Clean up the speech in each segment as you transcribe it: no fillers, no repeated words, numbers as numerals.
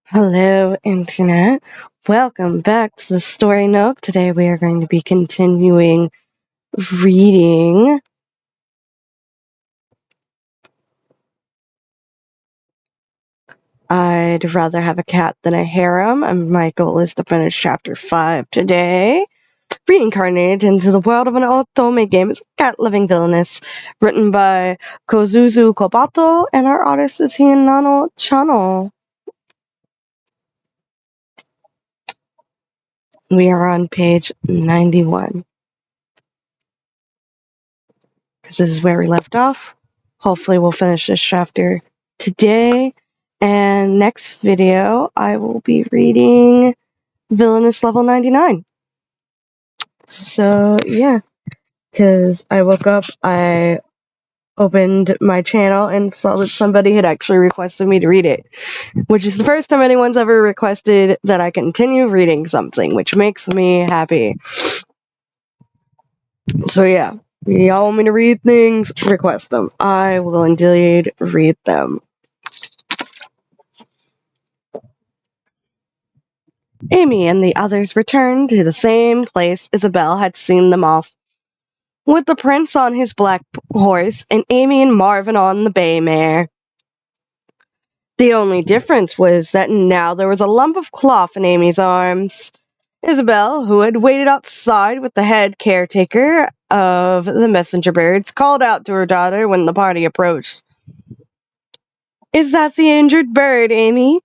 Hello, Internet. Welcome back to the Story Nook. Today we are going to be continuing reading I'd Rather Have a Cat Than a Harem, and my goal is to finish Chapter 5 today. Reincarnated into the world of an otome game is Cat Living Villainous, written by Kozuzu Kobato, and our artist is Hinano Chano. We are on page 91. Because this is where we left off. Hopefully we'll finish this chapter today. And next video, I will be reading Villainous Level 99. So, yeah. Because I woke up, I opened my channel and saw that somebody had actually requested me to read it. Which is the first time anyone's ever requested that I continue reading something, which makes me happy. So, yeah. Y'all want me to read things? Request them. I will indeed read them. Amy and the others returned to the same place Isabel had seen them off, with the prince on his black horse and Amy and Marvin on the bay mare. The only difference was that now there was a lump of cloth in Amy's arms. Isabel, who had waited outside with the head caretaker of the messenger birds, called out to her daughter when the party approached. "Is that the injured bird, Amy?"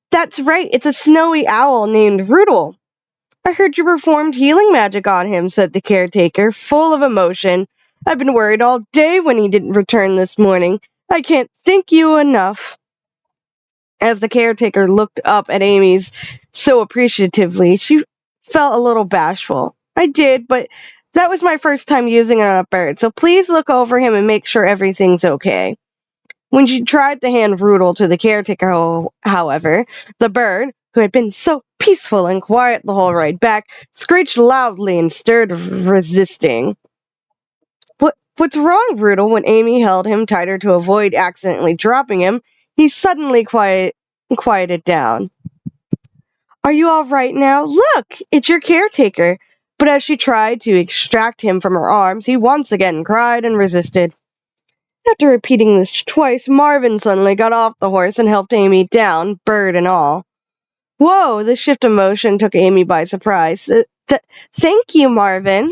"That's right, it's a snowy owl named Rootle. I heard you performed healing magic on him," said the caretaker, full of emotion. "I've been worried all day when he didn't return this morning. I can't thank you enough." As the caretaker looked up at Amy's so appreciatively, she felt a little bashful. "I did, but that was my first time using it on a bird, so please look over him and make sure everything's okay." When she tried to hand Rootle to the caretaker, however, the bird, who had been so peaceful and quiet the whole ride back, screeched loudly and stirred, resisting. What's wrong, Rootle?" When Amy held him tighter to avoid accidentally dropping him, he suddenly quieted down. "Are you all right now? Look, it's your caretaker." But as she tried to extract him from her arms, he once again cried and resisted. After repeating this twice, Marvin suddenly got off the horse and helped Amy down, bird and all. Whoa, the shift of motion took Amy by surprise. Thank you, Marvin."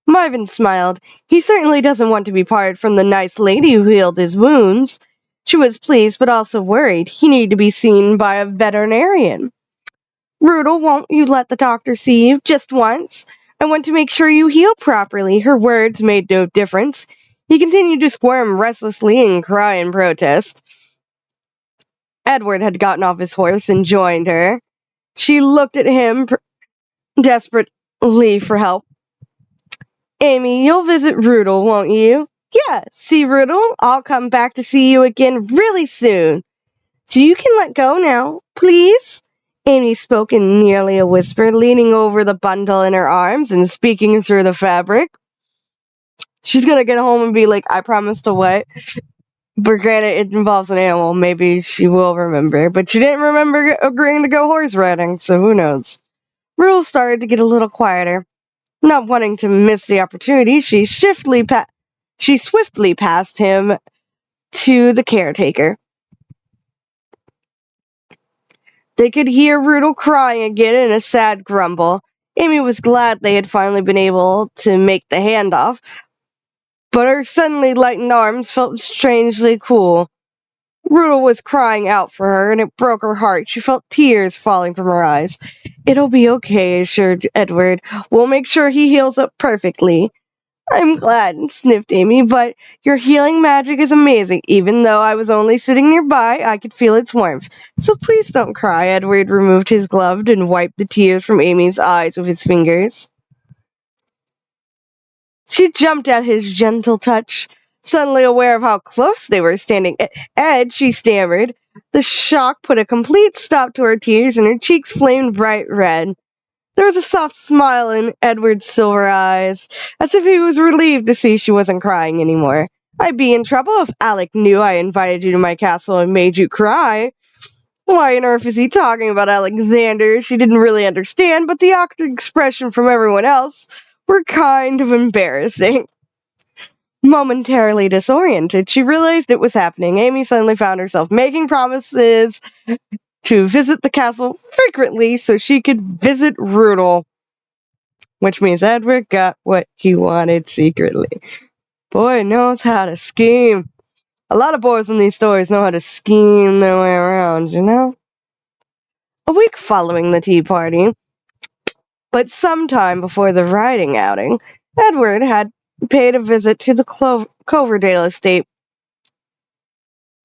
Marvin smiled. He certainly doesn't want to be parted from the nice lady who healed his wounds. She was pleased, but also worried. He needed to be seen by a veterinarian. "Rootle, won't you let the doctor see you? Just once. I want to make sure you heal properly." Her words made no difference. He continued to squirm restlessly and cry in protest. Edward had gotten off his horse and joined her. She looked at him desperately for help. "Amy, you'll visit Rootle, won't you?" "Yeah, see, Rootle, I'll come back to see you again really soon. So you can let go now, please." Amy spoke in nearly a whisper, leaning over the bundle in her arms and speaking through the fabric. She's gonna get home and be like, "I promised to what?" But granted, it involves an animal. Maybe she will remember. But she didn't remember agreeing to go horse riding, so who knows. Rule started to get a little quieter. Not wanting to miss the opportunity, she swiftly passed him to the caretaker. They could hear Rootle crying again in a sad grumble. Amy was glad they had finally been able to make the handoff, but her suddenly lightened arms felt strangely cool. Rootle was crying out for her, and it broke her heart. She felt tears falling from her eyes. "It'll be okay," assured Edward. "We'll make sure he heals up perfectly." "I'm glad," sniffed Amy, "but your healing magic is amazing. Even though I was only sitting nearby, I could feel its warmth. So please don't cry." Edward removed his glove and wiped the tears from Amy's eyes with his fingers. She jumped at his gentle touch. Suddenly aware of how close they were standing. "Ed," she stammered. The shock put a complete stop to her tears, and her cheeks flamed bright red. There was a soft smile in Edward's silver eyes, as if he was relieved to see she wasn't crying anymore. "I'd be in trouble if Alec knew I invited you to my castle and made you cry." Why on earth is he talking about Alexander? She didn't really understand, but the awkward expression from everyone else were kind of embarrassing. Momentarily disoriented, she realized it was happening. Amy suddenly found herself making promises to visit the castle frequently so she could visit Rudel, which means Edward got what he wanted secretly. Boy knows how to scheme. A lot of boys in these stories know how to scheme their way around, you know? A week following the tea party, but sometime before the riding outing, Edward had paid a visit to the Coverdale estate.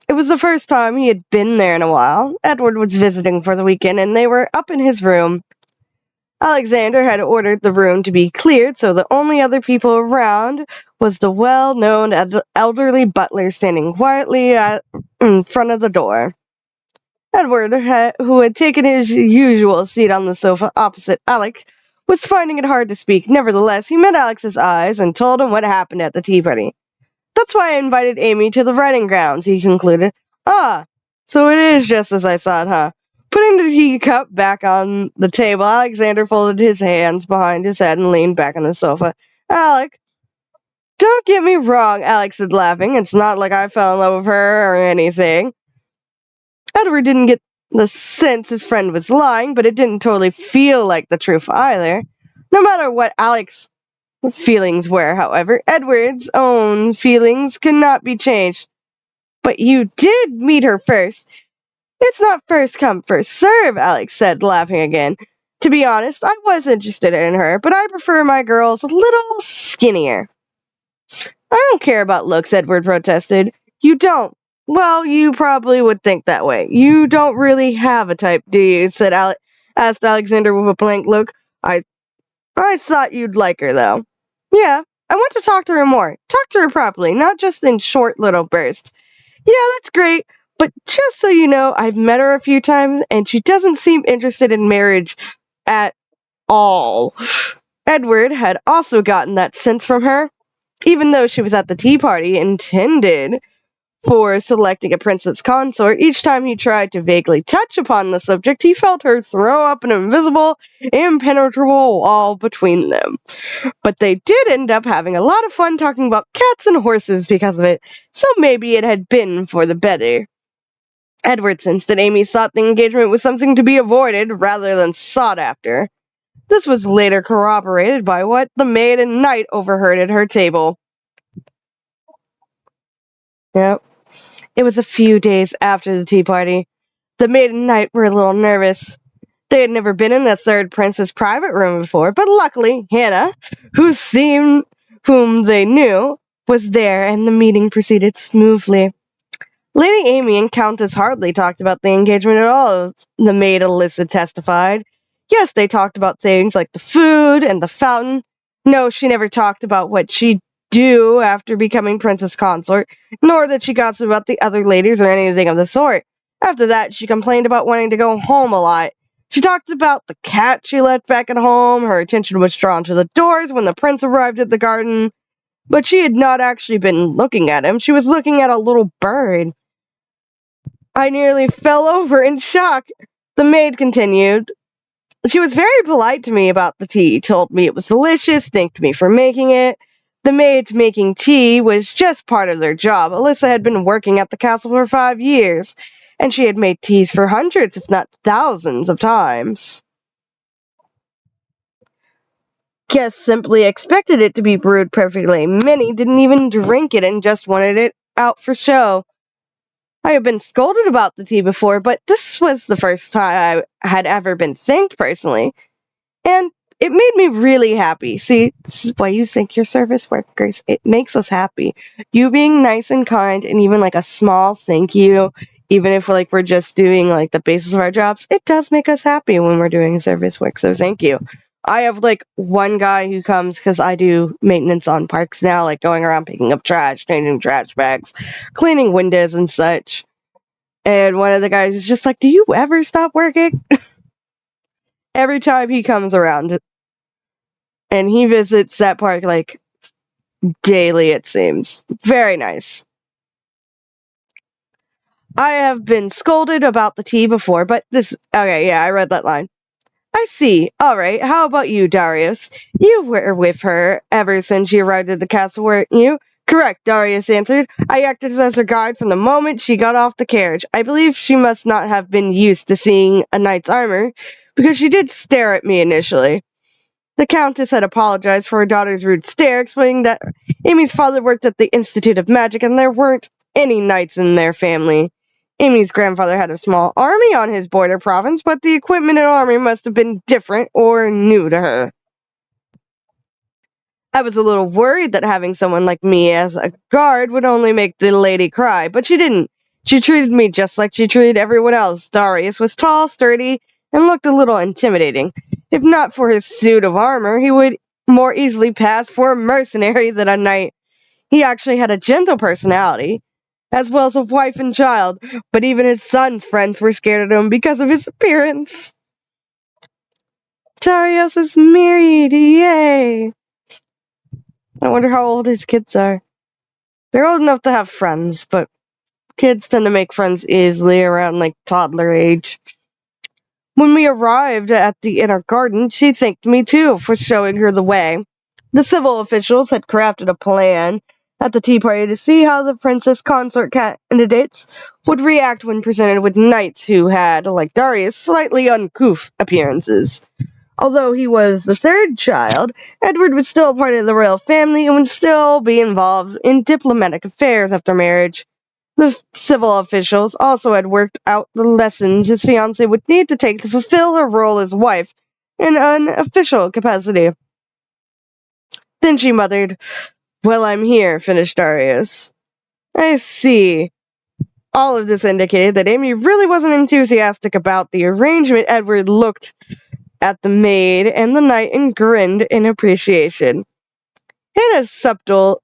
It was the first time he had been there in a while. Edward was visiting for the weekend, and they were up in his room. Alexander had ordered the room to be cleared, so the only other people around was the well-known elderly butler standing quietly in front of the door. Edward, who had taken his usual seat on the sofa opposite Alec, was finding it hard to speak. Nevertheless, he met Alex's eyes and told him what happened at the tea party. That's why I invited Amy to the riding grounds, he concluded. Ah, so it is just as I thought, huh? Putting the teacup back on the table, Alexander folded his hands behind his head and leaned back on the sofa. Alec, don't get me wrong, Alex said, laughing. It's not like I fell in love with her or anything. Edward didn't get the sense his friend was lying, but it didn't totally feel like the truth either. No matter what Alex's feelings were, however, Edward's own feelings could not be changed. But you did meet her first. It's not first come, first serve, Alex said, laughing again. To be honest, I was interested in her, but I prefer my girls a little skinnier. I don't care about looks, Edward protested. You don't. Well, you probably would think that way. You don't really have a type, do you? Asked Alexander with a blank look. I thought you'd like her, though. Yeah, I want to talk to her more. Talk to her properly, not just in short little bursts. Yeah, that's great, but just so you know, I've met her a few times, and she doesn't seem interested in marriage at all. Edward had also gotten that sense from her, even though she was at the tea party intended for selecting a princess consort. Each time he tried to vaguely touch upon the subject, he felt her throw up an invisible, impenetrable wall between them. But they did end up having a lot of fun talking about cats and horses because of it, so maybe it had been for the better. Edward sensed that Amy thought the engagement was something to be avoided rather than sought after. This was later corroborated by what the maiden knight overheard at her table. Yep. It was a few days after the tea party. The maiden and knight were a little nervous. They had never been in the third prince's private room before, but luckily, Hannah, whom they knew, was there, and the meeting proceeded smoothly. Lady Amy and Countess hardly talked about the engagement at all, the maid Alyssa testified. Yes, they talked about things like the food and the fountain. No, she never talked about what she'd do after becoming princess consort, nor did she gossip about the other ladies or anything of the sort. After that, she complained about wanting to go home a lot. She talked about the cat she left back at home. Her attention was drawn to the doors when the prince arrived at the garden, but she had not actually been looking at him. She was looking at a little bird. I nearly fell over in shock. The maid continued. She was very polite to me about the tea, told me it was delicious, thanked me for making it. The maids making tea was just part of their job. Alyssa had been working at the castle for 5 years, and she had made teas for hundreds, if not thousands, of times. Guests simply expected it to be brewed perfectly. Many didn't even drink it and just wanted it out for show. I have been scolded about the tea before, but this was the first time I had ever been thanked personally, and it made me really happy. See, this is why you thank your service workers. It makes us happy. You being nice and kind, and even like a small thank you, even if like we're just doing like the basis of our jobs, it does make us happy when we're doing service work. So thank you. I have like one guy who comes because I do maintenance on parks now, like going around picking up trash, changing trash bags, cleaning windows and such. And one of the guys is just like, do you ever stop working? Every time he comes around. And he visits that park like daily, it seems. Very nice. I have been scolded about the tea before, but this... Okay, yeah, I read that line. I see. Alright, how about you, Darius? You were with her ever since she arrived at the castle, weren't you? Correct, Darius answered. I acted as her guide from the moment she got off the carriage. I believe she must not have been used to seeing a knight's armor, because she did stare at me initially. The Countess had apologized for her daughter's rude stare, explaining that Amy's father worked at the Institute of Magic and there weren't any knights in their family. Amy's grandfather had a small army on his border province, but the equipment and army must have been different or new to her. I was a little worried that having someone like me as a guard would only make the lady cry, but she didn't. She treated me just like she treated everyone else. Darius was tall, sturdy, and looked a little intimidating. If not for his suit of armor, he would more easily pass for a mercenary than a knight. He actually had a gentle personality, as well as a wife and child, but even his son's friends were scared of him because of his appearance. Darius is married, yay! I wonder how old his kids are. They're old enough to have friends, but kids tend to make friends easily around, like, toddler age. When we arrived at the inner garden, she thanked me, too, for showing her the way. The civil officials had crafted a plan at the tea party to see how the princess consort candidates would react when presented with knights who had, like Darius, slightly uncouth appearances. Although he was the third child, Edward was still part of the royal family and would still be involved in diplomatic affairs after marriage. The civil officials also had worked out the lessons his fiancée would need to take to fulfill her role as wife in an official capacity. Then she muttered, "Well, I'm here," finished Darius. I see. All of this indicated that Amy really wasn't enthusiastic about the arrangement. Edward looked at the maid and the knight and grinned in appreciation. Hannah's subtle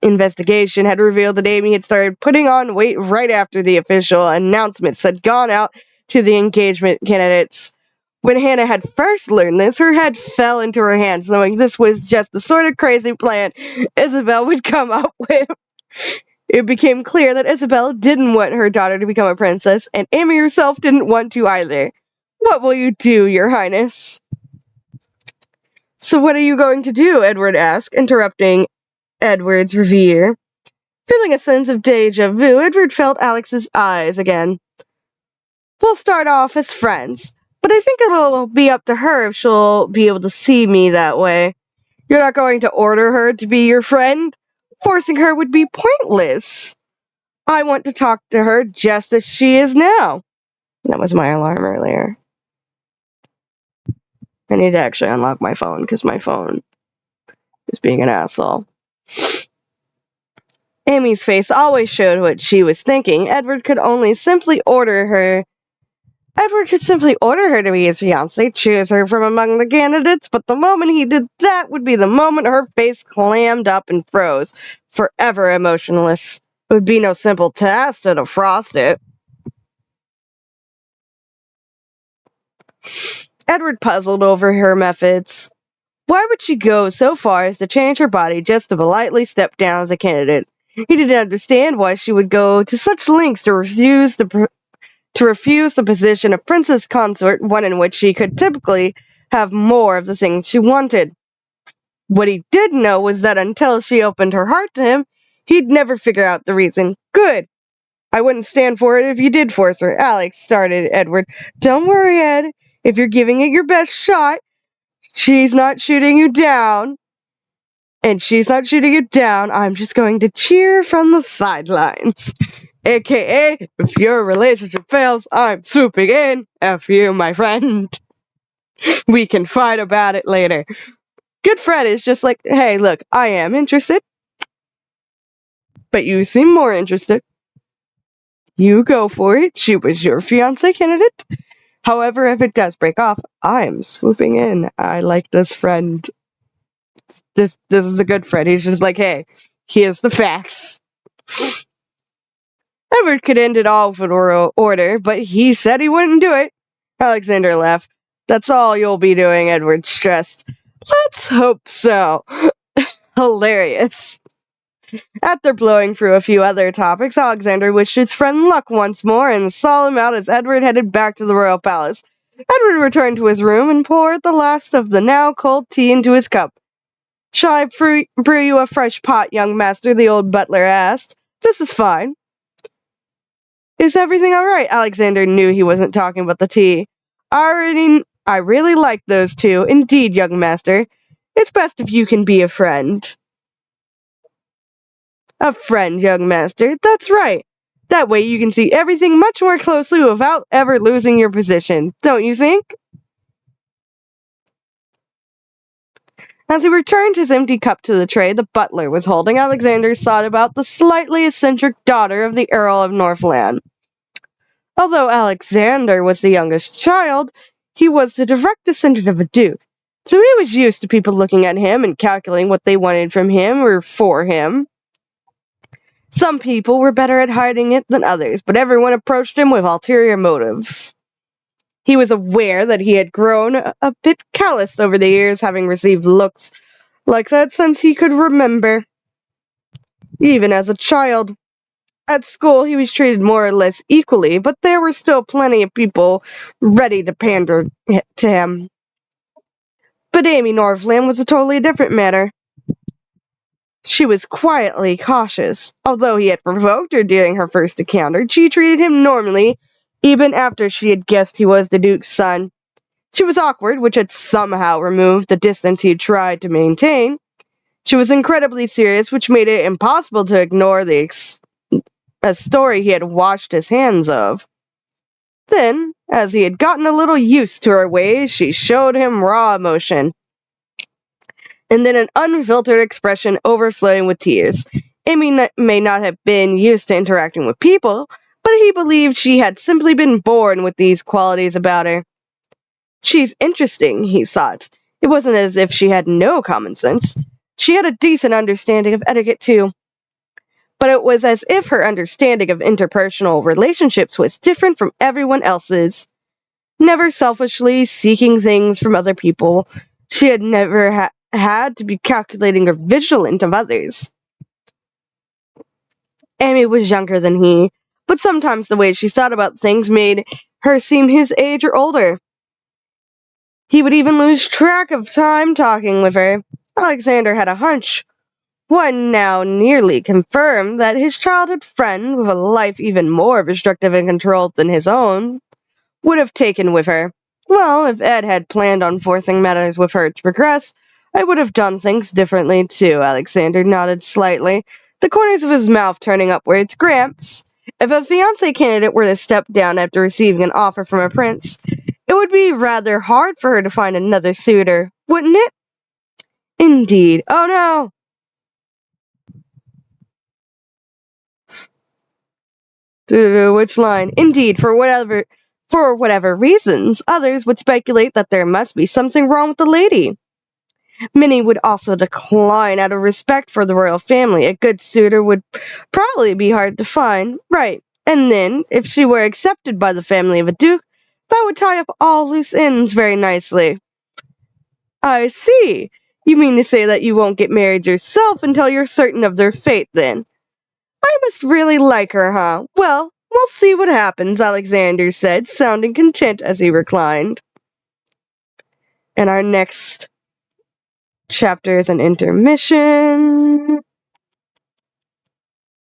investigation had revealed that Amy had started putting on weight right after the official announcements had gone out to the engagement candidates. When Hannah had first learned this, her head fell into her hands, knowing this was just the sort of crazy plan Isabel would come up with. It became clear that Isabel didn't want her daughter to become a princess, and Amy herself didn't want to either. What will you do, Your Highness? So what are you going to do? Edward asked, interrupting Edward's reverie. Feeling a sense of deja vu, Edward felt Alex's eyes again. We'll start off as friends, but I think it'll be up to her if she'll be able to see me that way. You're not going to order her to be your friend? Forcing her would be pointless. I want to talk to her just as she is now. That was my alarm earlier. I need to actually unlock my phone because my phone is being an asshole. Amy's face always showed what she was thinking. Edward could simply order her to be his fiancée, choose her from among the candidates, but the moment he did that would be the moment her face clammed up and froze, forever emotionless. It would be no simple task to defrost it. Edward puzzled over her methods. Why would she go so far as to change her body just to politely step down as a candidate? He didn't understand why she would go to such lengths to refuse the position of princess consort, one in which she could typically have more of the things she wanted. What he did know was that until she opened her heart to him, he'd never figure out the reason. Good. I wouldn't stand for it if you did force her. Alex, started Edward. Don't worry, Ed. If you're giving it your best shot, she's not shooting you down. And she's not shooting you down. I'm just going to cheer from the sidelines. AKA, if your relationship fails, I'm swooping in. F you, my friend. We can fight about it later. Good Fred is just like, hey, look, I am interested. But you seem more interested. You go for it. She was your fiancé candidate. However, if it does break off, I'm swooping in. I like this friend. This is a good friend. He's just like, hey, here's the facts. Edward could end it all with an order, but he said he wouldn't do it. Alexander laughed. That's all you'll be doing, Edward stressed. Let's hope so. Hilarious. After blowing through a few other topics, Alexander wished his friend luck once more and saw him out as Edward headed back to the royal palace. Edward returned to his room and poured the last of the now cold tea into his cup. "Shall I brew you a fresh pot, young master?" the old butler asked. "This is fine." "Is everything all right?" Alexander knew he wasn't talking about the tea. I really like those two. Indeed, young master. It's best if you can be a friend." "A friend, young master. That's right. That way you can see everything much more closely without ever losing your position, don't you think?" As he returned his empty cup to the tray the butler was holding, Alexander thought about the slightly eccentric daughter of the Earl of Northland. Although Alexander was the youngest child, he was the direct descendant of a duke, so he was used to people looking at him and calculating what they wanted from him or for him. Some people were better at hiding it than others, but everyone approached him with ulterior motives. He was aware that he had grown a bit calloused over the years, having received looks like that since he could remember. Even as a child, at school he was treated more or less equally, but there were still plenty of people ready to pander to him. But Amy Northland was a totally different matter. She was quietly cautious. Although he had provoked her during her first encounter, she treated him normally, even after she had guessed he was the Duke's son. She was awkward, which had somehow removed the distance he had tried to maintain. She was incredibly serious, which made it impossible to ignore a story he had washed his hands of. Then, as he had gotten a little used to her ways, she showed him raw emotion, and then an unfiltered expression overflowing with tears. Amy may not have been used to interacting with people, but he believed she had simply been born with these qualities about her. "She's interesting," he thought. It wasn't as if she had no common sense. She had a decent understanding of etiquette, too. But it was as if her understanding of interpersonal relationships was different from everyone else's. Never selfishly seeking things from other people, she had never had to be calculating or vigilant of others. Amy was younger than he, but sometimes the way she thought about things made her seem his age or older. He would even lose track of time talking with her. Alexander had a hunch, one now nearly confirmed, that his childhood friend, with a life even more restrictive and controlled than his own, would have taken with her. Well, if Ed had planned on forcing matters with her to progress, I would have done things differently too. Alexander nodded slightly, the corners of his mouth turning upwards. "Gramps, if a fiancé candidate were to step down after receiving an offer from a prince, it would be rather hard for her to find another suitor, wouldn't it?" "Indeed. Oh no!" Which line? "Indeed, for whatever reasons, others would speculate that there must be something wrong with the lady. Many would also decline out of respect for the royal family. A good suitor would probably be hard to find. Right. And then, if she were accepted by the family of a duke, that would tie up all loose ends very nicely." "I see. You mean to say that you won't get married yourself until you're certain of their fate, then? I must really like her, huh? Well, we'll see what happens," Alexander said, sounding content as he reclined. And our next chapter is an intermission,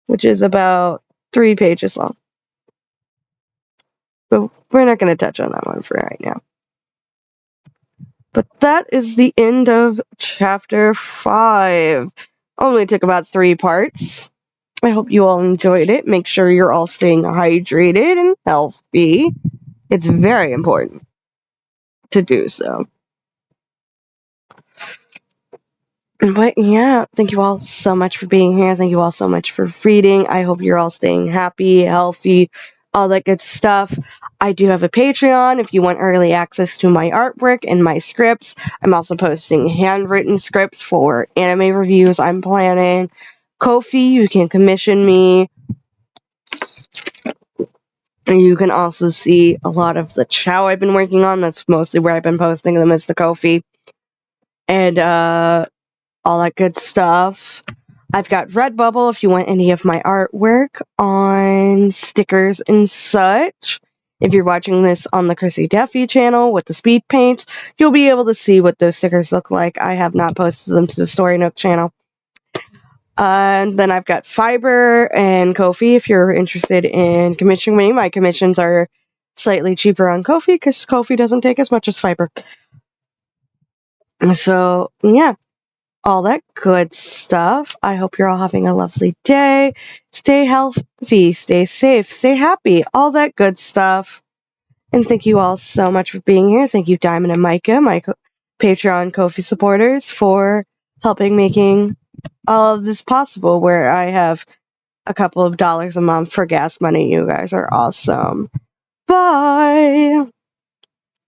which is about 3 pages long. But we're not going to touch on that one for right now. But that is the end of chapter 5. Only took about 3 parts. I hope you all enjoyed it. Make sure you're all staying hydrated and healthy. It's very important to do so. But yeah, thank you all so much for being here. Thank you all so much for reading. I hope you're all staying happy, healthy, all that good stuff. I do have a Patreon if you want early access to my artwork and my scripts. I'm also posting handwritten scripts for anime reviews I'm planning. Ko-fi, you can commission me. And you can also see a lot of the chow I've been working on. That's mostly where I've been posting them, is the Ko-fi. And all that good stuff. I've got Redbubble if you want any of my artwork on stickers and such. If you're watching this on the Chrissy Duffy channel with the speed paints, you'll be able to see what those stickers look like. I have not posted them to the Story Nook channel. And then I've got Fiverr and Ko-fi if you're interested in commissioning me. My commissions are slightly cheaper on Ko-fi because Ko-fi doesn't take as much as Fiverr. So, yeah, all that good stuff. I hope you're all having a lovely day. Stay healthy, stay safe, stay happy, all that good stuff. And thank you all so much for being here. Thank you, Diamond and Micah, my Patreon Ko-fi supporters, for helping making all of this possible, where I have a couple of dollars a month for gas money. You guys are awesome. Bye!